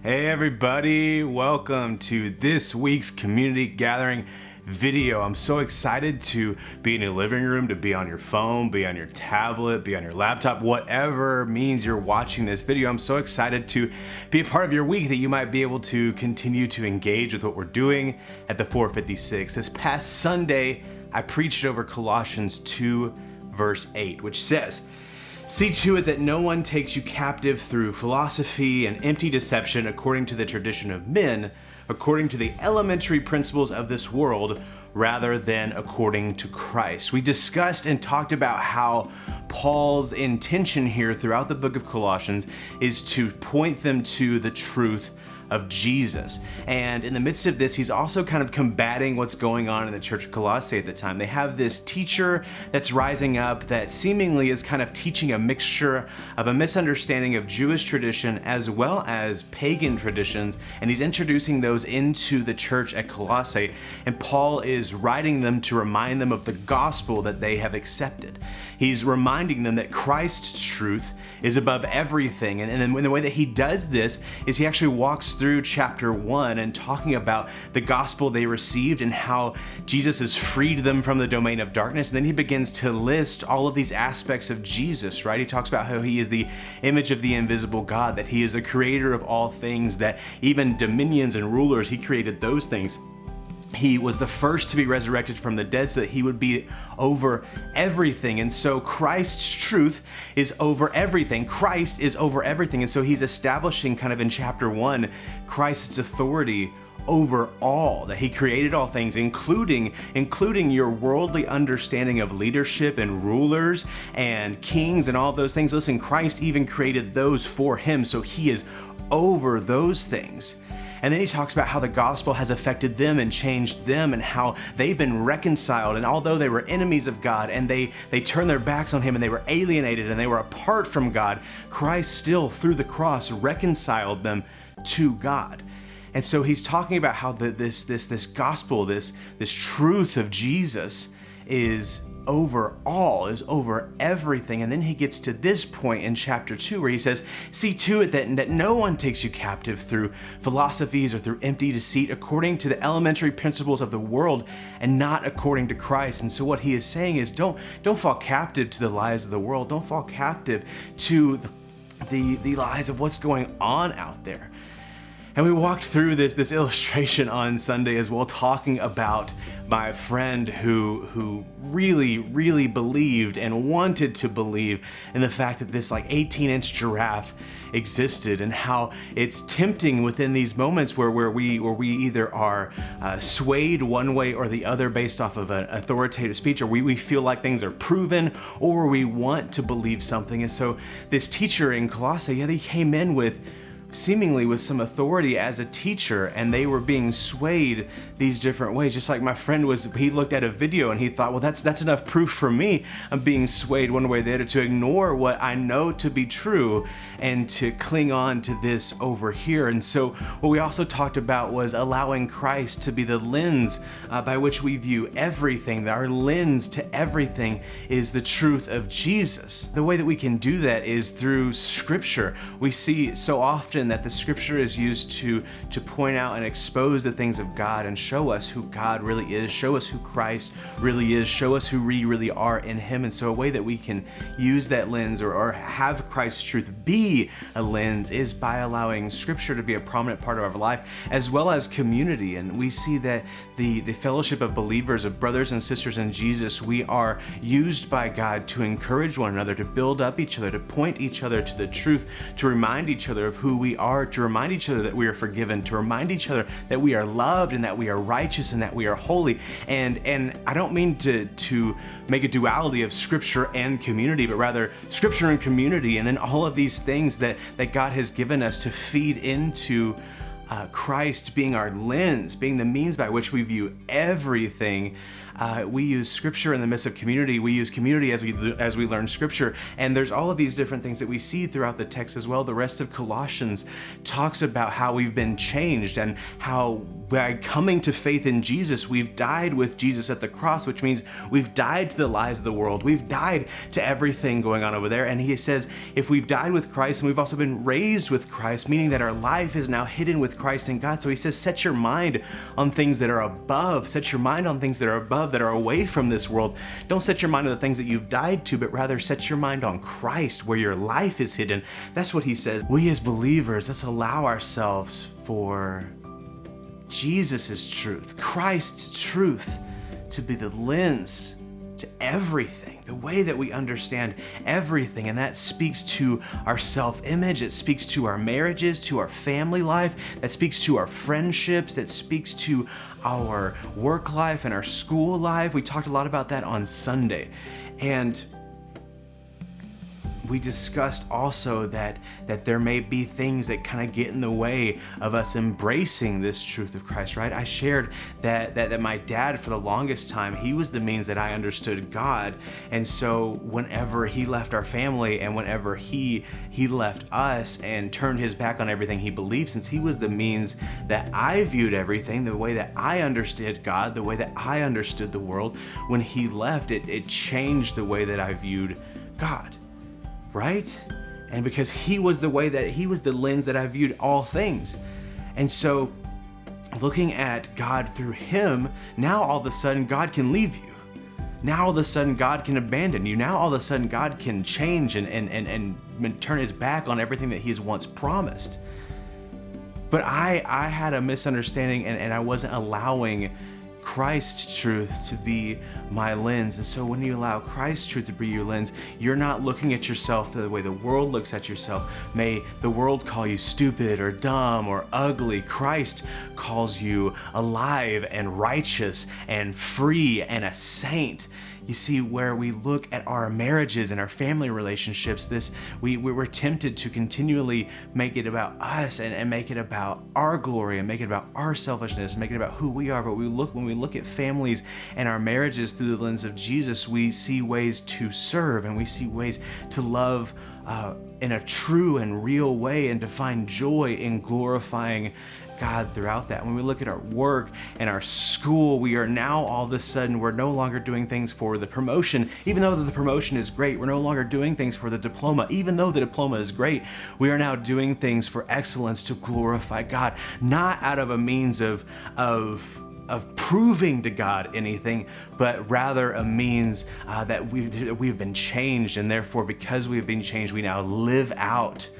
Hey everybody, welcome to this week's community gathering video. I'm so excited to be in your living room, to be on your phone, be on your tablet, be on your laptop, whatever means you're watching this video. I'm so excited to be a part of your week that you might be able to continue to engage with what we're doing at the 456. This past Sunday, I preached over Colossians 2 verse 8, which says, "See to it that no one takes you captive through philosophy and empty deception according to the tradition of men, according to the elementary principles of this world, rather than according to Christ." We discussed and talked about how Paul's intention here throughout the book of Colossians is to point them to the truth of Jesus. And in the midst of this, he's also kind of combating what's going on in the church of Colossae at the time. They have this teacher that's rising up that seemingly is kind of teaching a mixture of a misunderstanding of Jewish tradition as well as pagan traditions, and he's introducing those into the church at Colossae. And Paul is writing them to remind them of the gospel that they have accepted. He's reminding them that Christ's truth is above everything. And then the way that he does this is he actually walks through chapter 1 and talking about the gospel they received and how Jesus has freed them from the domain of darkness. And then he begins to list all of these aspects of Jesus, right? He talks about how he is the image of the invisible God, that he is the creator of all things, that even dominions and rulers, he created those things. He was the first to be resurrected from the dead so that he would be over everything. And so Christ's truth is over everything. Christ is over everything. And so he's establishing kind of in chapter 1, Christ's authority over all, that he created all things, including your worldly understanding of leadership and rulers and kings and all those things. Listen, Christ even created those for him. So he is over those things. And then he talks about how the gospel has affected them and changed them and how they've been reconciled. And although they were enemies of God and they turned their backs on him and they were alienated and they were apart from God, Christ still through the cross reconciled them to God. And so he's talking about how this gospel, this truth of Jesus is over all, is over everything. And then he gets to this point in chapter 2 where he says, "See to it that no one takes you captive through philosophies or through empty deceit, according to the elementary principles of the world and not according to Christ." And so what he is saying is don't fall captive to the lies of the world. Don't fall captive to the lies of what's going on out there. And we walked through this illustration on Sunday as well, talking about my friend who really believed and wanted to believe in the fact that this 18-inch giraffe existed, and how it's tempting within these moments where we either are swayed one way or the other based off of an authoritative speech, or we feel like things are proven, or we want to believe something. And so this teacher in Colossae, they came in seemingly with some authority as a teacher, and they were being swayed these different ways. Just like my friend he looked at a video and he thought, well, that's enough proof for me. I'm being swayed one way or the other to ignore what I know to be true and to cling on to this over here. And so what we also talked about was allowing Christ to be the lens by which we view everything. That our lens to everything is the truth of Jesus. The way that we can do that is through Scripture. We see so often that the Scripture is used to point out and expose the things of God and show us who God really is, show us who Christ really is, show us who we really are in him. And so a way that we can use that lens or have Christ's truth be a lens is by allowing Scripture to be a prominent part of our life, as well as community. And we see that the fellowship of believers, of brothers and sisters in Jesus, we are used by God to encourage one another, to build up each other, to point each other to the truth, to remind each other of who we are, to remind each other that we are forgiven, to remind each other that we are loved and that we are righteous and that we are holy. And I don't mean to make a duality of Scripture and community, but rather Scripture and community, and then all of these things that God has given us to feed into Christ being our lens, being the means by which we view everything. we use scripture in the midst of community. We use community as we learn scripture. And there's all of these different things that we see throughout the text as well. The rest of Colossians talks about how we've been changed and how by coming to faith in Jesus, we've died with Jesus at the cross, which means we've died to the lies of the world. We've died to everything going on over there. And he says, if we've died with Christ and we've also been raised with Christ, meaning that our life is now hidden with Christ in God. So he says, set your mind on things that are above. Set your mind on things that are above, that are away from this world. Don't set your mind on the things that you've died to, but rather set your mind on Christ, where your life is hidden. That's what he says. We as believers, let's allow ourselves for Jesus' truth, Christ's truth, to be the lens to everything, the way that we understand everything. And that speaks to our self-image, it speaks to our marriages, to our family life, that speaks to our friendships, that speaks to our work life and our school life. We talked a lot about that on Sunday. And we discussed also that there may be things that kind of get in the way of us embracing this truth of Christ, right? I shared that my dad, for the longest time, he was the means that I understood God. And so whenever he left our family and whenever he left us and turned his back on everything he believed, since he was the means that I viewed everything, the way that I understood God, the way that I understood the world, when he left, it changed the way that I viewed God. Right? And because he was the lens that I viewed all things. And so looking at God through him, now all of a sudden God can leave you. Now all of a sudden God can abandon you. Now all of a sudden God can change and turn his back on everything that he's once promised. But I had a misunderstanding and I wasn't allowing Christ's truth to be my lens. And so when you allow Christ's truth to be your lens, you're not looking at yourself the way the world looks at yourself. May the world call you stupid or dumb or ugly. Christ calls you alive and righteous and free and a saint. You see, where we look at our marriages and our family relationships, we're tempted to continually make it about us and make it about our glory and make it about our selfishness and make it about who we are. But when we look at families and our marriages through the lens of Jesus, we see ways to serve and we see ways to love in a true and real way and to find joy in glorifying God throughout that. When we look at our work and our school, we are now all of a sudden, we're no longer doing things for the promotion. Even though the promotion is great, we're no longer doing things for the diploma. Even though the diploma is great, we are now doing things for excellence to glorify God, not out of a means of proving to God anything, but rather a means that we've been changed, and therefore because we've been changed, we now live out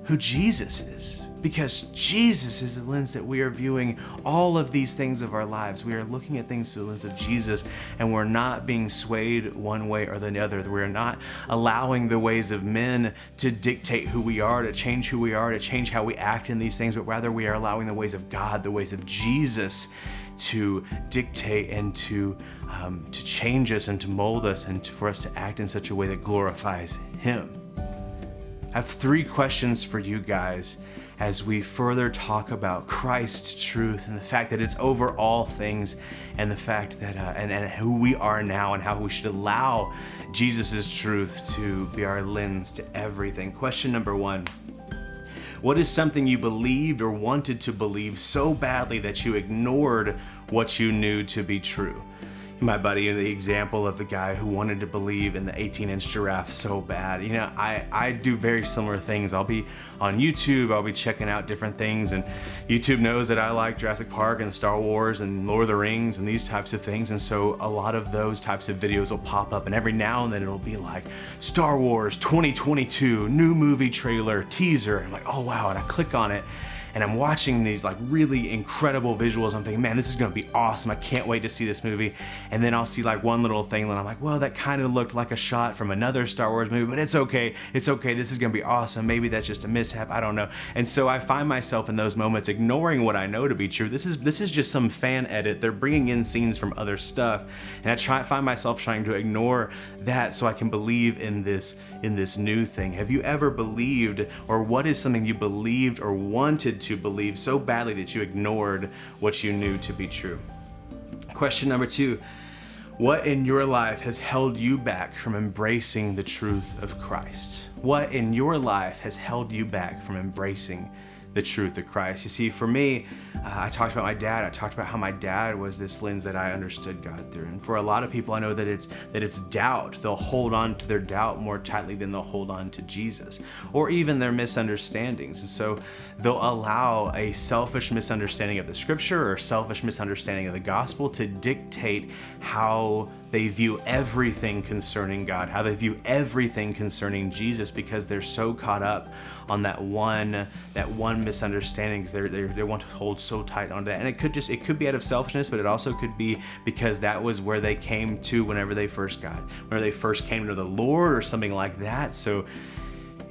who Jesus is. Because Jesus is the lens that we are viewing all of these things of our lives. We are looking at things through the lens of Jesus, and we're not being swayed one way or the other. We're not allowing the ways of men to dictate who we are, to change who we are, to change how we act in these things, but rather we are allowing the ways of God, the ways of Jesus to dictate and to change us and to mold us and for us to act in such a way that glorifies Him. I have 3 questions for you guys as we further talk about Christ's truth and the fact that it's over all things, and the fact that and who we are now and how we should allow Jesus' truth to be our lens to everything. Question number 1. What is something you believed or wanted to believe so badly that you ignored what you knew to be true? My buddy, the example of the guy who wanted to believe in the 18-inch giraffe so bad. You know, I do very similar things. I'll be on YouTube, I'll be checking out different things, and YouTube knows that I like Jurassic Park and Star Wars and Lord of the Rings and these types of things, and so a lot of those types of videos will pop up, and every now and then it'll be like, Star Wars 2022, new movie trailer, teaser. I'm like, oh wow, and I click on it, and I'm watching these like really incredible visuals. I'm thinking, man, this is gonna be awesome. I can't wait to see this movie. And then I'll see like one little thing and I'm like, well, that kind of looked like a shot from another Star Wars movie, but it's okay. It's okay, this is gonna be awesome. Maybe that's just a mishap, I don't know. And so I find myself in those moments ignoring what I know to be true. This is just some fan edit. They're bringing in scenes from other stuff. And I find myself trying to ignore that so I can believe in this new thing. Have you ever believed, or what is something you believed or wanted to believe so badly that you ignored what you knew to be true? Question number 2, What in your life has held you back from embracing the truth of Christ? What in your life has held you back from embracing the truth of Christ? You see, for me, I talked about my dad. I talked about how my dad was this lens that I understood God through. And for a lot of people, I know that it's doubt. They'll hold on to their doubt more tightly than they'll hold on to Jesus, or even their misunderstandings. And so they'll allow a selfish misunderstanding of the scripture or selfish misunderstanding of the gospel to dictate how they view everything concerning God, how they view everything concerning Jesus, because they're so caught up on that one misunderstanding, because they want to hold so tight onto that. And it could be out of selfishness, but it also could be because that was where they came to whenever they first came to the Lord or something like that. So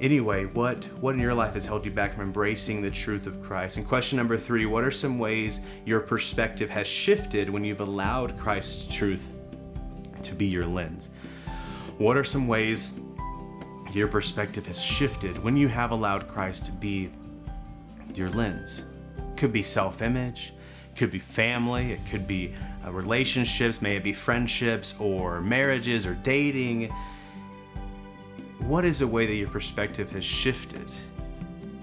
anyway, what in your life has held you back from embracing the truth of Christ? And question number 3, what are some ways your perspective has shifted when you've allowed Christ's truth to be your lens? What are some ways your perspective has shifted when you have allowed Christ to be your lens? Could be self-image, could be family, it could be relationships, may it be friendships or marriages or dating. What is a way that your perspective has shifted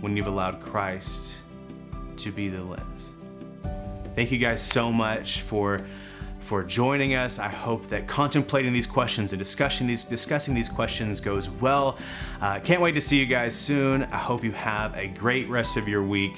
when you've allowed Christ to be the lens? Thank you guys so much for joining us. I hope that contemplating these questions and discussing these questions goes well. Can't wait to see you guys soon. I hope you have a great rest of your week.